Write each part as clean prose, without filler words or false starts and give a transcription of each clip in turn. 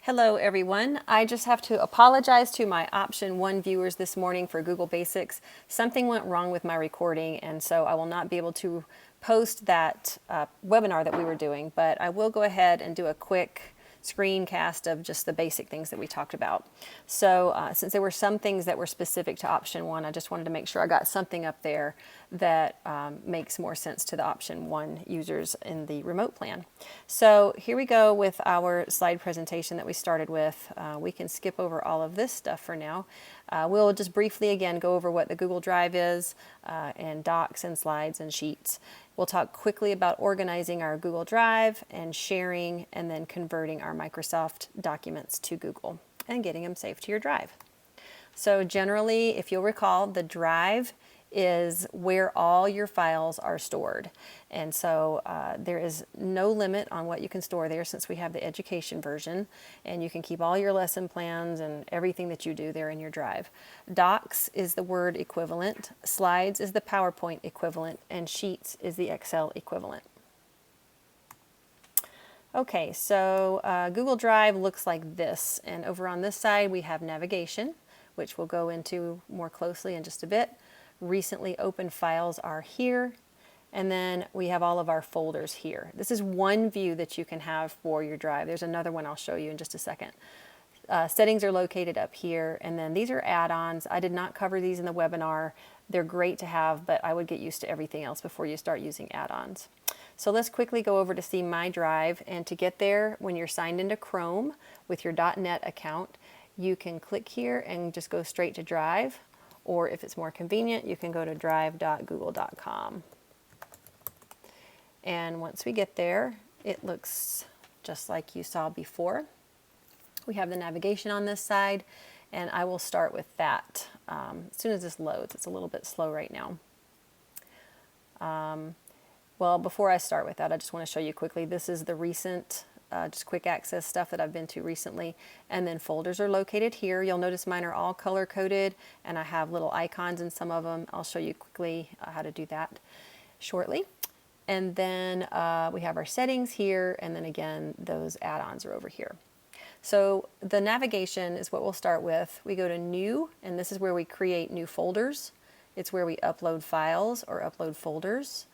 Hello everyone. I just have to apologize to my option 1 viewers this morning for Google Basics. Something went wrong with my recording, and so I will not be able to post that webinar that we were doing, but I will go ahead and do a quick screencast of just the basic things that we talked about. So since there were some things that were specific to option 1, I just wanted to make sure I got something up there that makes more sense to the option 1 users in the remote plan. So here we go with our slide presentation that we started with. We can skip over all of this stuff for now. We'll just briefly again go over what the Google Drive is and docs and slides and sheets. We'll talk quickly about organizing our Google Drive and sharing and then converting our Microsoft documents to Google and getting them saved to your drive. So generally, if you'll recall, the drive is where all your files are stored. And so there is no limit on what you can store there since we have the education version, and you can keep all your lesson plans and everything that you do there in your drive. Docs is the Word equivalent, Slides is the PowerPoint equivalent, and Sheets is the Excel equivalent. Okay, so Google Drive looks like this, and over on this side we have navigation, which we'll go into more closely in just a bit. Recently opened files are here, and then we have all of our folders here. This is one view that you can have for your drive. There's another one I'll show you in just a second. Settings are located up here, and then these are add-ons. I did not cover these in the webinar. They're great to have, but I would get used to everything else before you start using add-ons. So let's quickly go over to see My Drive, and to get there, when you're signed into Chrome with your .NET account, you can click here and just go straight to Drive. Or if it's more convenient, you can go to drive.google.com. And once we get there, it looks just like you saw before. We have the navigation on this side, and I will start with that as soon as this loads. It's a little bit slow right now. Well, before I start with that, I just want to show you quickly, this is the recent just quick access stuff that I've been to recently, and then folders are located here. You'll notice mine are all color coded, and I have little icons in some of them. I'll show you quickly how to do that shortly. And then we have our settings here, and then again those add-ons are over here. So the navigation is what we'll start with. We go to New, and this is where we create new folders. It's where we upload files or upload folders,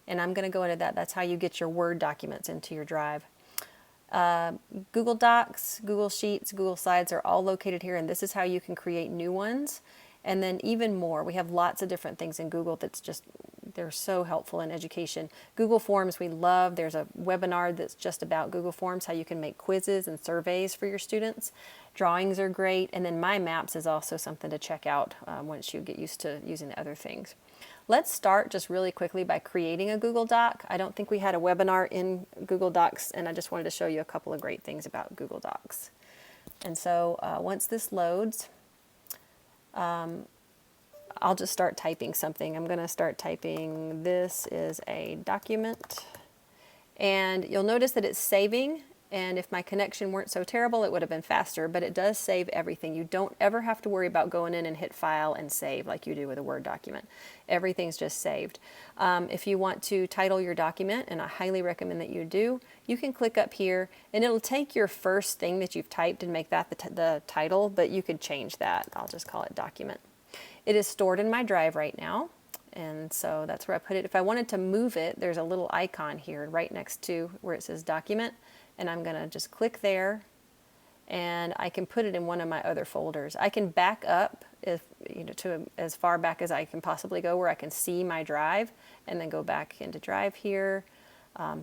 and I'm going to go into that. That's how you get your Word documents into your drive. Google Docs, Google Sheets, Google Slides are all located here, and this is how you can create new ones. And then even more, we have lots of different things in Google that's just, they're so helpful in education. Google Forms we love. There's a webinar that's just about Google Forms, how you can make quizzes and surveys for your students. Drawings are great, and then My Maps is also something to check out once you get used to using the other things. Let's start just really quickly by creating a Google Doc. I don't think we had a webinar in Google Docs, and I just wanted to show you a couple of great things about Google Docs. And so once this loads, I'll just start typing something. I'm going to start typing, this is a document, and you'll notice that it's saving. And if my connection weren't so terrible, it would have been faster, but it does save everything. You don't ever have to worry about going in and hit File and Save like you do with a Word document. Everything's just saved. If you want to title your document, and I highly recommend that you do, you can click up here, and it'll take your first thing that you've typed and make that the title, but you could change that. I'll just call it Document. It is stored in my drive right now, and so that's where I put it. If I wanted to move it, there's a little icon here right next to where it says Document, and I'm going to just click there, and I can put it in one of my other folders. I can back up to as far back as I can possibly go where I can see my drive, and then go back into Drive here.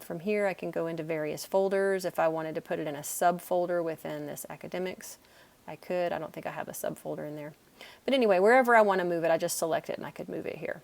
From here I can go into various folders. If I wanted to put it in a subfolder within this academics, I could. I don't think I have a subfolder in there. But anyway, wherever I want to move it, I just select it and I could move it here.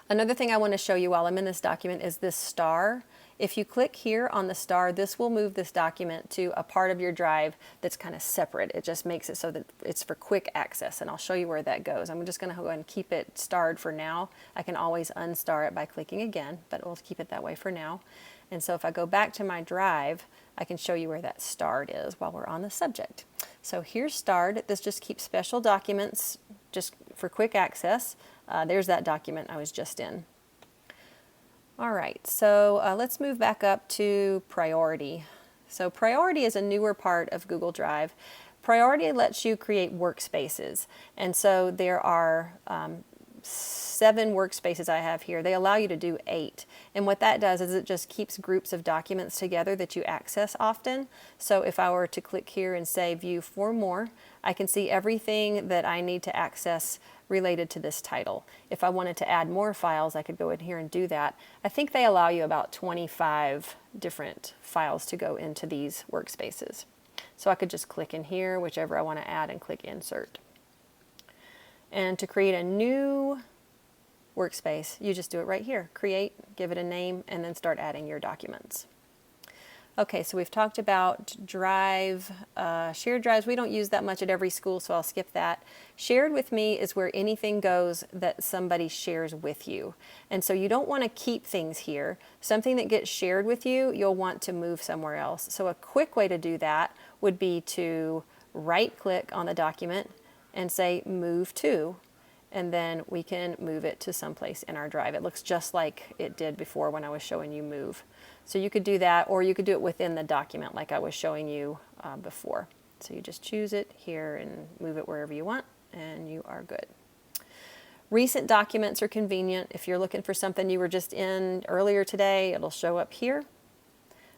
Another thing I want to show you while I'm in this document is this star. If you click here on the star, this will move this document to a part of your drive that's kind of separate. It just makes it so that it's for quick access, and I'll show you where that goes. I'm just going to go ahead and keep it starred for now. I can always unstar it by clicking again, but we'll keep it that way for now. And so if I go back to my drive, I can show you where that starred is while we're on the subject. So here's starred. This just keeps special documents just for quick access. There's that document I was just in. All right, so let's move back up to priority. So Priority is a newer part of Google Drive. Priority lets you create workspaces. And so there are 7 workspaces I have here. They allow you to do 8. And what that does is it just keeps groups of documents together that you access often. So if I were to click here and say View for More, I can see everything that I need to access related to this title. If I wanted to add more files, I could go in here and do that. I think they allow you about 25 different files to go into these workspaces. So I could just click in here, whichever I want to add, and click Insert. And to create a new workspace, you just do it right here. Create, give it a name, and then start adding your documents. Okay, so we've talked about Drive, shared drives. We don't use that much at every school, so I'll skip that. Shared with me is where anything goes that somebody shares with you. And so you don't want to keep things here. Something that gets shared with you, you'll want to move somewhere else. So a quick way to do that would be to right-click on the document and say Move To, and then we can move it to someplace in our drive. It looks just like it did before when I was showing you Move. So you could do that, or you could do it within the document like I was showing you before. So you just choose it here and move it wherever you want, and you are good. Recent documents are convenient. If you're looking for something you were just in earlier today, it'll show up here.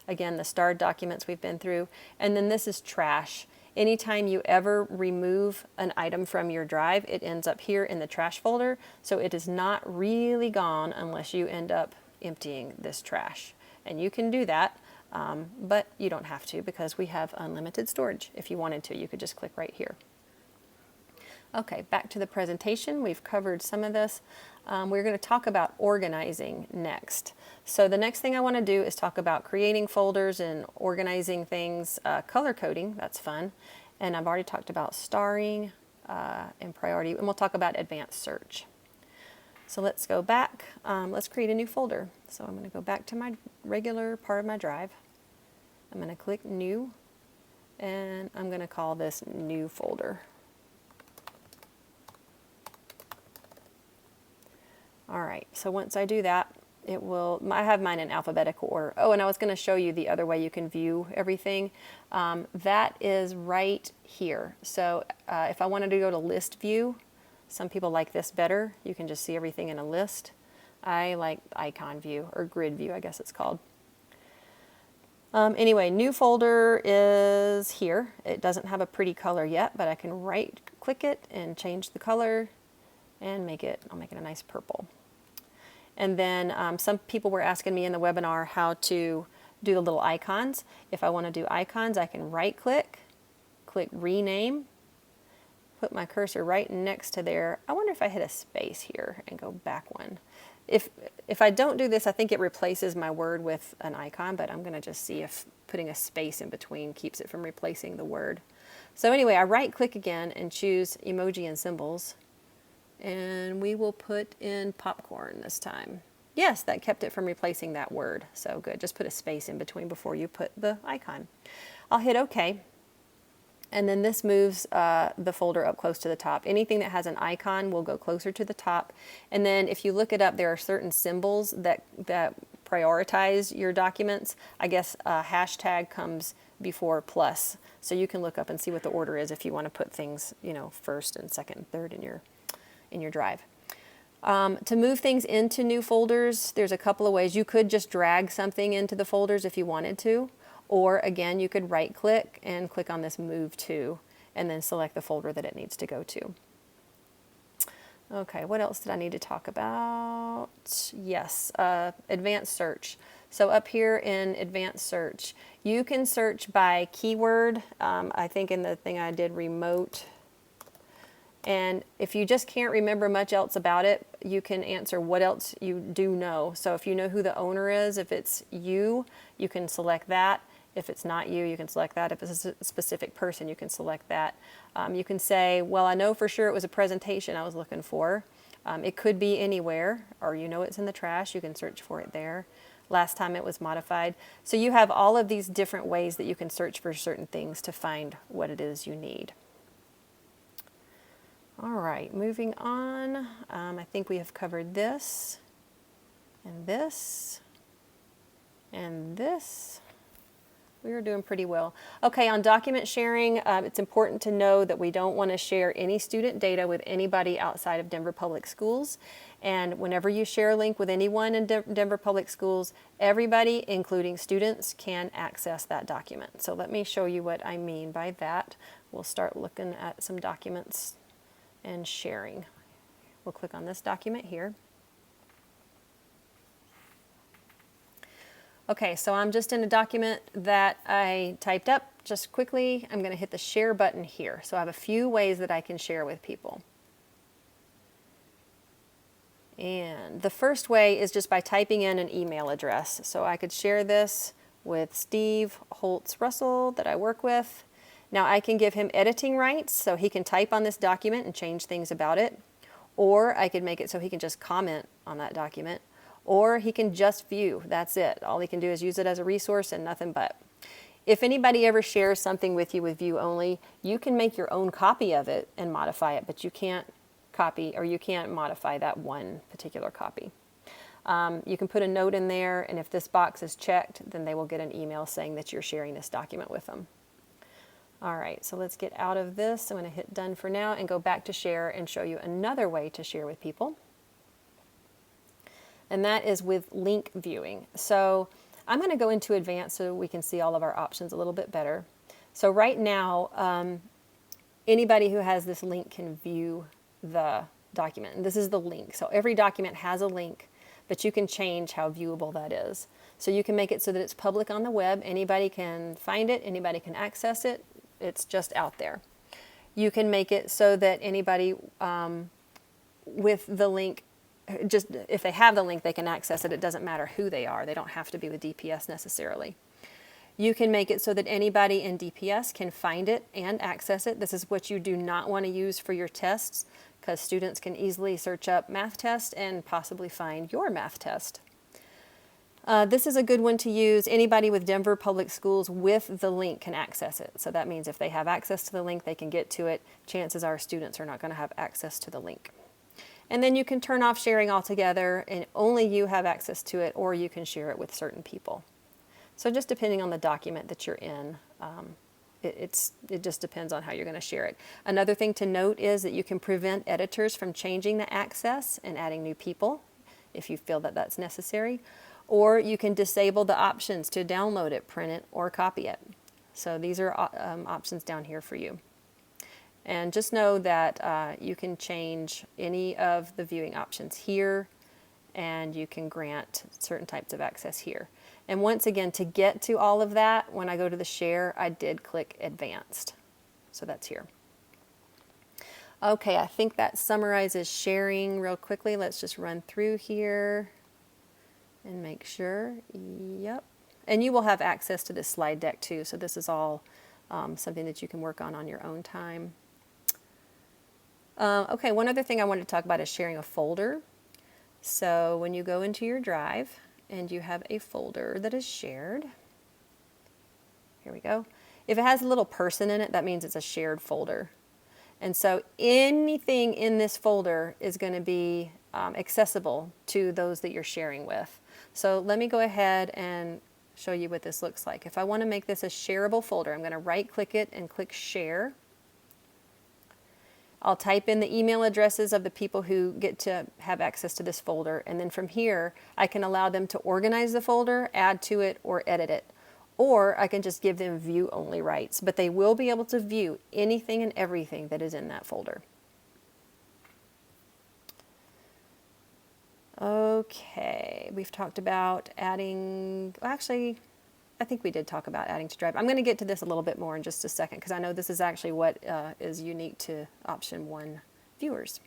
Again, the starred documents we've been through. And then this is trash. Anytime you ever remove an item from your drive, it ends up here in the trash folder. So it is not really gone unless you end up emptying this trash. And you can do that, but you don't have to because we have unlimited storage. If you wanted to, you could just click right here. Okay, back to the presentation. We've covered some of this. We're going to talk about organizing next. So the next thing I want to do is talk about creating folders and organizing things, color coding, that's fun. And I've already talked about starring and priority, and we'll talk about advanced search. So let's go back. Let's create a new folder. So I'm going to go back to my regular part of my drive. I'm going to click New, and I'm going to call this New Folder. All right, so once I do that, it will, I have mine in alphabetical order. Oh, and I was going to show you the other way you can view everything. That is right here. So if I wanted to go to list view, some people like this better. You can just see everything in a list. I like icon view, or grid view, I guess it's called. Anyway, new folder is here. It doesn't have a pretty color yet, but I can right click it and change the color and make it, I'll make it a nice purple. And then some people were asking me in the webinar how to do the little icons. If I want to do icons, I can right click, click rename, put my cursor right next to there. I wonder if I hit a space here and go back one. If I don't do this, I think it replaces my word with an icon, but I'm going to just see if putting a space in between keeps it from replacing the word. So anyway, I right click again and choose emoji and symbols. And we will put in popcorn this time. Yes, that kept it from replacing that word. So good. Just put a space in between before you put the icon. I'll hit OK. And then this moves the folder up close to the top. Anything that has an icon will go closer to the top. And then if you look it up, there are certain symbols that prioritize your documents. I guess hashtag comes before plus. So you can look up and see what the order is if you want to put things, you know, first and second and third in your drive. To move things into new folders, there's a couple of ways. You could just drag something into the folders if you wanted to, or again, you could right click and click on this Move To, and then select the folder that it needs to go to. Okay, what else did I need to talk about? Yes, advanced search. So up here in advanced search, you can search by keyword. I think in the thing I did, remote. And if you just can't remember much else about it, you can answer what else you do know. So if you know who the owner is, if it's you can select that. If it's not you, you can select that. If it's a specific person, you can select that. You can say, well, I know for sure it was a presentation I was looking for. It could be anywhere, or you know it's in the trash, you can search for it there. Last time it was modified. So you have all of these different ways that you can search for certain things to find what it is you need. All right, moving on. I think we have covered this, and this, and this. We are doing pretty well. Okay, on document sharing, it's important to know that we don't want to share any student data with anybody outside of Denver Public Schools. And whenever you share a link with anyone in Denver Public Schools, everybody, including students, can access that document. So let me show you what I mean by that. We'll start looking at some documents and sharing. We'll click on this document here. Okay, so I'm just in a document that I typed up just quickly. I'm going to hit the share button here. So I have a few ways that I can share with people. And the first way is just by typing in an email address. So I could share this with Steve Holtz Russell that I work with. Now I can give him editing rights so he can type on this document and change things about it. Or I could make it so he can just comment on that document. Or he can just view. That's it. All he can do is use it as a resource and nothing but. If anybody ever shares something with you with view only, you can make your own copy of it and modify it, but you can't copy or you can't modify that one particular copy. You can put a note in there, and if this box is checked, then they will get an email saying that you're sharing this document with them. All right, so let's get out of this. I'm going to hit done for now and go back to share and show you another way to share with people. And that is with link viewing. So I'm going to go into advanced so we can see all of our options a little bit better. So right now, anybody who has this link can view the document. And this is the link. So every document has a link, but you can change how viewable that is. So you can make it so that it's public on the web. Anybody can find it. Anybody can access it. It's just out there. You can make it so that anybody with the link, just if they have the link, they can access it. It doesn't matter who they are. They don't have to be with DPS necessarily. You can make it so that anybody in DPS can find it and access it. This is what you do not want to use for your tests, because students can easily search up math test and possibly find your math test. This is a good one to use. Anybody with Denver Public Schools with the link can access it. So that means if they have access to the link, they can get to it. Chances are students are not going to have access to the link. And then you can turn off sharing altogether and only you have access to it, or you can share it with certain people. So just depending on the document that you're in, it just depends on how you're going to share it. Another thing to note is that you can prevent editors from changing the access and adding new people if you feel that that's necessary. Or you can disable the options to download it, print it, or copy it. So these are options down here for you. And just know that you can change any of the viewing options here, and you can grant certain types of access here. And once again, to get to all of that, when I go to the share, I did click advanced. So that's here. Okay, I think that summarizes sharing real quickly. Let's just run through here and make sure. Yep. And you will have access to this slide deck too. So this is all something that you can work on your own time. Okay, one other thing I wanted to talk about is sharing a folder. So when you go into your drive and you have a folder that is shared, here we go. If it has a little person in it, that means it's a shared folder. And so anything in this folder is going to be accessible to those that you're sharing with. So let me go ahead and show you what this looks like. If I want to make this a shareable folder, I'm going to right click it and click share. I'll type in the email addresses of the people who get to have access to this folder, and then from here I can allow them to organize the folder, add to it, or edit it. Or I can just give them view only rights, but they will be able to view anything and everything that is in that folder. Okay, we've talked about adding, well, actually, I think we did talk about adding to Drive. I'm going to get to this a little bit more in just a second, because I know this is actually what is unique to option 1 viewers.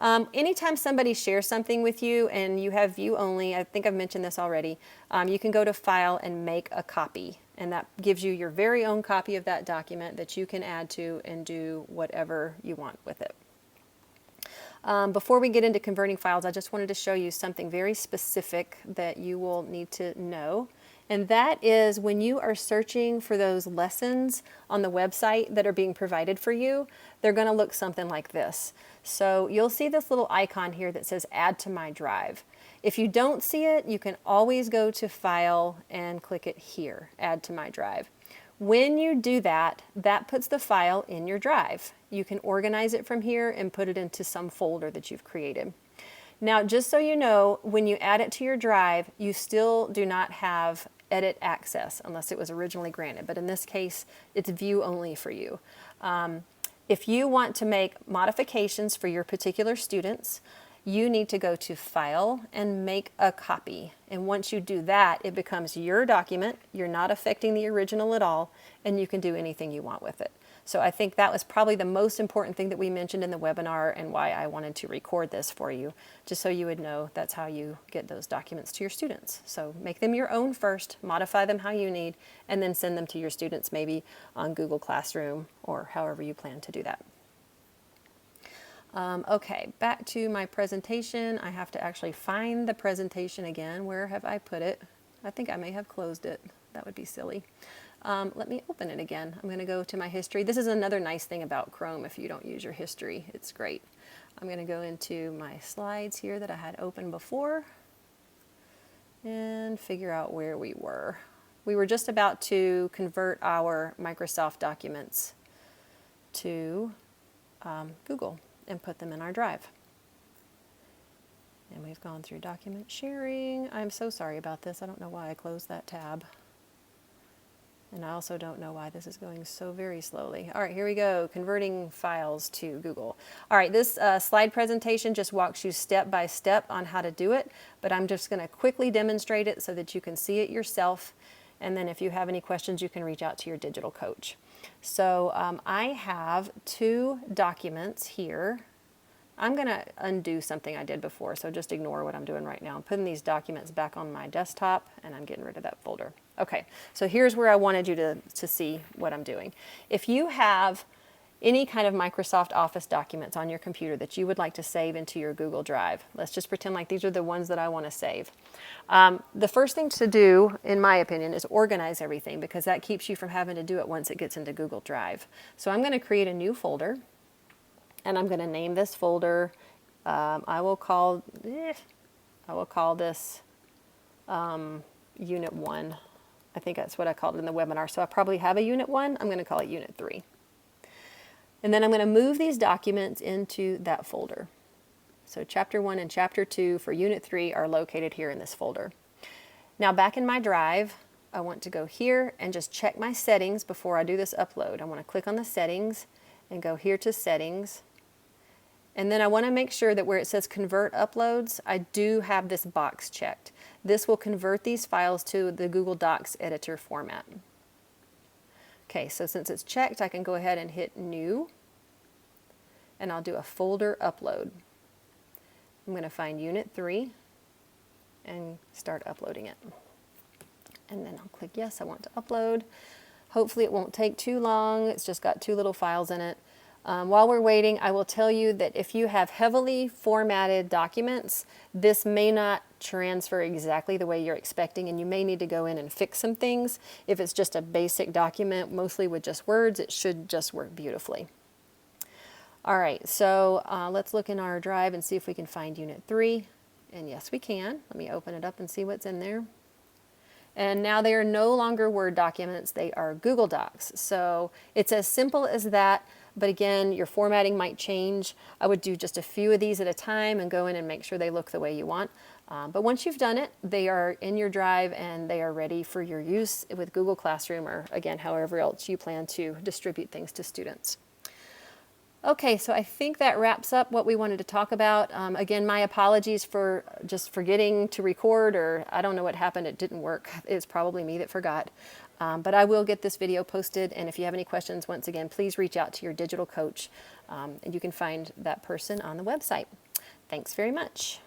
Anytime somebody shares something with you and you have view only, I think I've mentioned this already, you can go to File and make a copy. And that gives you your very own copy of that document that you can add to and do whatever you want with it. Before we get into converting files, I just wanted to show you something very specific that you will need to know. And that is when you are searching for those lessons on the website that are being provided for you, they're going to look something like this. So you'll see this little icon here that says Add to My Drive. If you don't see it, you can always go to File and click it here, Add to My Drive. When you do that, that puts the file in your drive. You can organize it from here and put it into some folder that you've created. Now, just so you know, when you add it to your drive, you still do not have edit access unless it was originally granted. But in this case, it's view only for you. If you want to make modifications for your particular students, you need to go to File and Make a Copy. And once you do that, it becomes your document. You're not affecting the original at all, and you can do anything you want with it. So I think that was probably the most important thing that we mentioned in the webinar and why I wanted to record this for you, just so you would know that's how you get those documents to your students. So make them your own first, modify them how you need, and then send them to your students maybe on Google Classroom or however you plan to do that. Okay, back to my presentation. I have to actually find the presentation again. Where have I put it? I think I may have closed it. That would be silly. Let me open it again. I'm going to go to my history. This is another nice thing about Chrome if you don't use your history. It's great. I'm going to go into my slides here that I had open before and figure out where we were. We were just about to convert our Microsoft documents to Google and put them in our drive. And we've gone through document sharing. I'm so sorry about this. I don't know why I closed that tab. And I also don't know why this is going so very slowly. All right, here we go, converting files to Google. All right, this slide presentation just walks you step by step on how to do it, but I'm just gonna quickly demonstrate it so that you can see it yourself. And then if you have any questions, you can reach out to your digital coach. So I have 2 documents here. I'm going to undo something I did before, so just ignore what I'm doing right now. I'm putting these documents back on my desktop, and I'm getting rid of that folder. Okay, so here's where I wanted you to see what I'm doing. If you have any kind of Microsoft Office documents on your computer that you would like to save into your Google Drive, let's just pretend like these are the ones that I want to save. The first thing to do, in my opinion, is organize everything, because that keeps you from having to do it once it gets into Google Drive. So I'm going to create a new folder, and I'm going to name this folder. I will call this Unit 1. I think that's what I called it in the webinar. So I probably have a Unit 1. I'm going to call it Unit 3. And then I'm going to move these documents into that folder. So Chapter 1 and Chapter 2 for Unit 3 are located here in this folder. Now back in my drive, I want to go here and just check my settings before I do this upload. I want to click on the settings and go here to Settings. And then I want to make sure that where it says Convert Uploads, I do have this box checked. This will convert these files to the Google Docs editor format. Okay, so since it's checked, I can go ahead and hit New, and I'll do a folder upload. I'm going to find Unit 3 and start uploading it. And then I'll click Yes, I want to upload. Hopefully it won't take too long. It's just got 2 little files in it. While we're waiting, I will tell you that if you have heavily formatted documents, this may not transfer exactly the way you're expecting, and you may need to go in and fix some things. If it's just a basic document, mostly with just words, it should just work beautifully. All right, so let's look in our drive and see if we can find Unit 3. And yes, we can. Let me open it up and see what's in there. And now they are no longer Word documents, they are Google Docs. So it's as simple as that. But again, your formatting might change. I would do just a few of these at a time and go in and make sure they look the way you want. But once you've done it, they are in your drive and they are ready for your use with Google Classroom, or again, however else you plan to distribute things to students. Okay, so I think that wraps up what we wanted to talk about. Again, my apologies for just forgetting to record, or I don't know what happened, it didn't work. It's probably me that forgot. But I will get this video posted, and if you have any questions, once again, please reach out to your digital coach, and you can find that person on the website. Thanks very much.